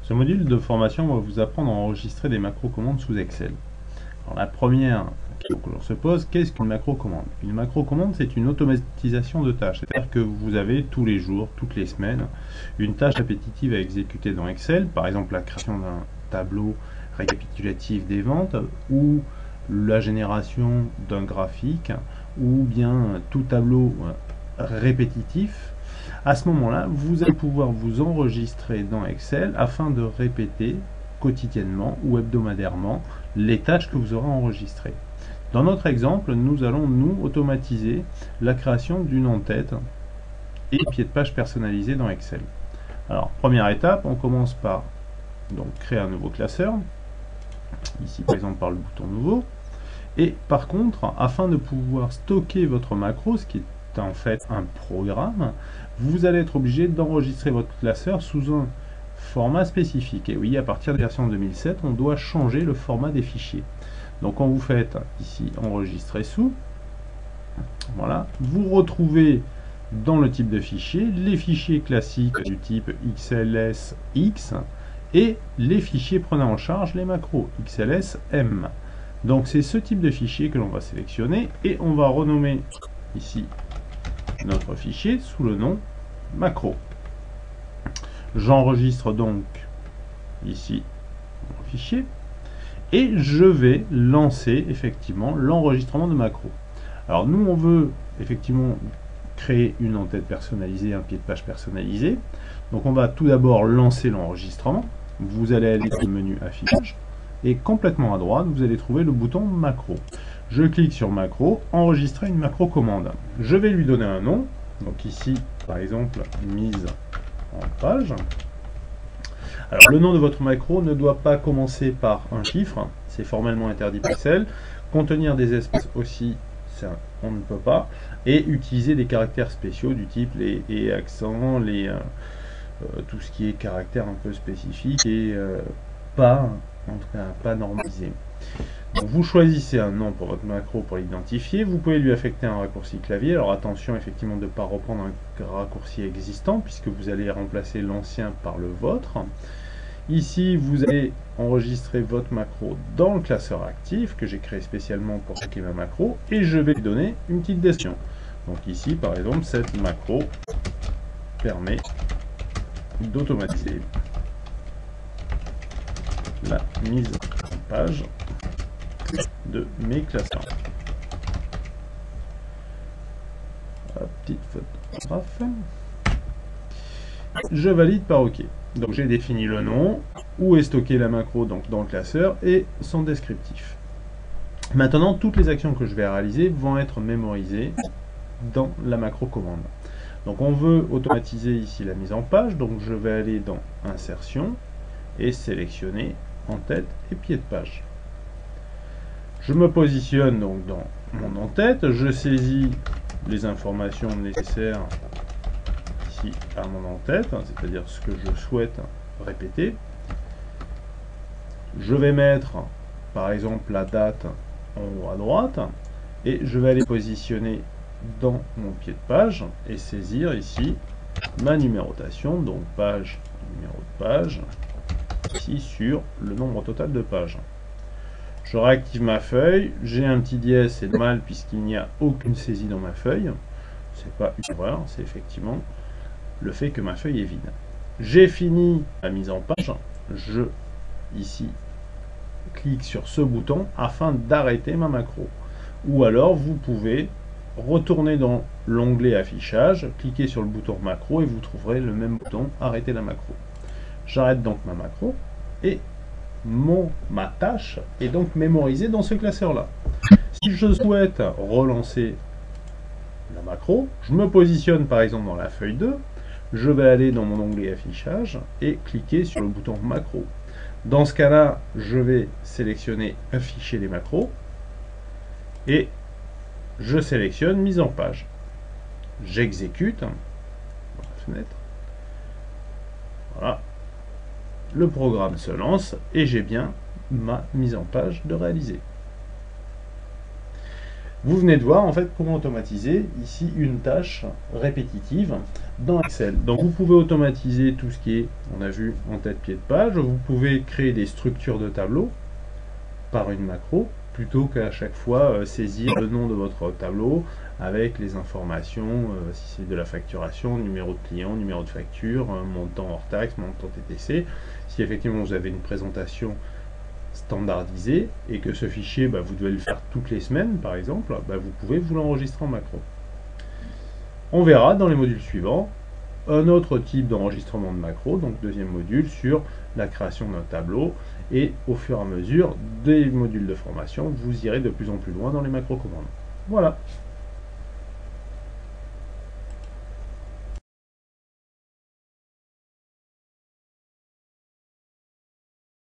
Ce module de formation va vous apprendre à enregistrer des macro-commandes sous Excel. Alors, la première question que l'on se pose, qu'est-ce qu'une macro-commande? Une macro-commande, c'est une automatisation de tâches. C'est-à-dire que vous avez tous les jours, toutes les semaines, une tâche répétitive à exécuter dans Excel, par exemple la création d'un tableau récapitulatif des ventes, ou la génération d'un graphique, ou bien tout tableau répétitif. À ce moment-là, vous allez pouvoir vous enregistrer dans Excel afin de répéter quotidiennement ou hebdomadairement les tâches que vous aurez enregistrées. Dans notre exemple, nous allons automatiser la création d'une en-tête et pied de page personnalisé dans Excel. Alors, première étape, on commence par créer un nouveau classeur, ici par exemple par le bouton nouveau. Et par contre, afin de pouvoir stocker votre macro, ce qui est en fait un programme, vous allez être obligé d'enregistrer votre classeur sous un format spécifique. Et oui, à partir de la version 2007, on doit changer le format des fichiers. Donc quand vous faites ici enregistrer sous, voilà, vous retrouvez dans le type de fichier les fichiers classiques du type XLSX et les fichiers prenant en charge les macros XLSM. Donc c'est ce type de fichier que l'on va sélectionner et on va renommer ici notre fichier sous le nom macro. J'enregistre donc ici mon fichier et je vais lancer effectivement l'enregistrement de macro. Alors nous on veut effectivement créer une en-tête personnalisée, un pied de page personnalisé. Donc on va tout d'abord lancer l'enregistrement. Vous allez aller dans le menu affichage. Et complètement à droite, vous allez trouver le bouton macro. Je clique sur macro, enregistrer une macro commande. Je vais lui donner un nom. Donc ici, par exemple, mise en page. Alors le nom de votre macro ne doit pas commencer par un chiffre. C'est formellement interdit par Excel. Contenir des espaces aussi, ça, on ne peut pas. Et utiliser des caractères spéciaux du type les accents, tout ce qui est caractère un peu spécifique et pas... en tout cas pas normalisé. Donc vous choisissez un nom pour votre macro pour l'identifier. Vous pouvez lui affecter un raccourci clavier. Alors attention effectivement de ne pas reprendre un raccourci existant puisque vous allez remplacer l'ancien par le vôtre. Ici vous allez enregistrer votre macro dans le classeur actif que j'ai créé spécialement pour stocker ma macro et je vais lui donner une petite description. Donc ici par exemple cette macro permet d'automatiser la mise en page de mes classeurs. Petite photographe. Je valide par OK. Donc j'ai défini le nom, où est stockée la macro donc dans le classeur et son descriptif. Maintenant, toutes les actions que je vais réaliser vont être mémorisées dans la macro commande. Donc on veut automatiser ici la mise en page, donc je vais aller dans Insertion et sélectionner en-tête et pied de page. Je me positionne donc dans mon en-tête, je saisis les informations nécessaires ici à mon en-tête, c'est-à-dire ce que je souhaite répéter. Je vais mettre par exemple la date en haut à droite et je vais aller positionner dans mon pied de page et saisir ici ma numérotation, donc page, numéro de page, ici sur le nombre total de pages. Je réactive ma feuille, j'ai un petit dièse, c'est normal puisqu'il n'y a aucune saisie dans ma feuille. C'est pas une erreur, c'est effectivement le fait que ma feuille est vide. J'ai fini la mise en page, je ici clique sur ce bouton afin d'arrêter ma macro. Ou alors vous pouvez retourner dans l'onglet affichage, cliquez sur le bouton macro et vous trouverez le même bouton arrêter la macro. J'arrête donc ma macro et ma tâche est donc mémorisée dans ce classeur là. Si je souhaite relancer la macro, je me positionne par exemple dans la feuille 2, je vais aller dans mon onglet affichage et cliquer sur le bouton macro. Dans ce cas là, je vais sélectionner afficher les macros et je sélectionne mise en page. J'exécute dans la fenêtre. Voilà. Le programme se lance et j'ai bien ma mise en page de réaliser. Vous venez de voir en fait comment automatiser ici une tâche répétitive dans Excel. Donc vous pouvez automatiser tout ce qui est, on a vu, en tête pied de page. Vous pouvez créer des structures de tableau par une macro plutôt qu'à chaque fois saisir le nom de votre tableau avec les informations, si c'est de la facturation, numéro de client, numéro de facture, montant hors taxe, montant TTC. Si effectivement vous avez une présentation standardisé et que ce fichier, vous devez le faire toutes les semaines par exemple, vous pouvez vous l'enregistrer en macro. On verra dans les modules suivants un autre type d'enregistrement de macro, donc deuxième module sur la création d'un tableau, et au fur et à mesure des modules de formation, vous irez de plus en plus loin dans les macro commandes. Voilà.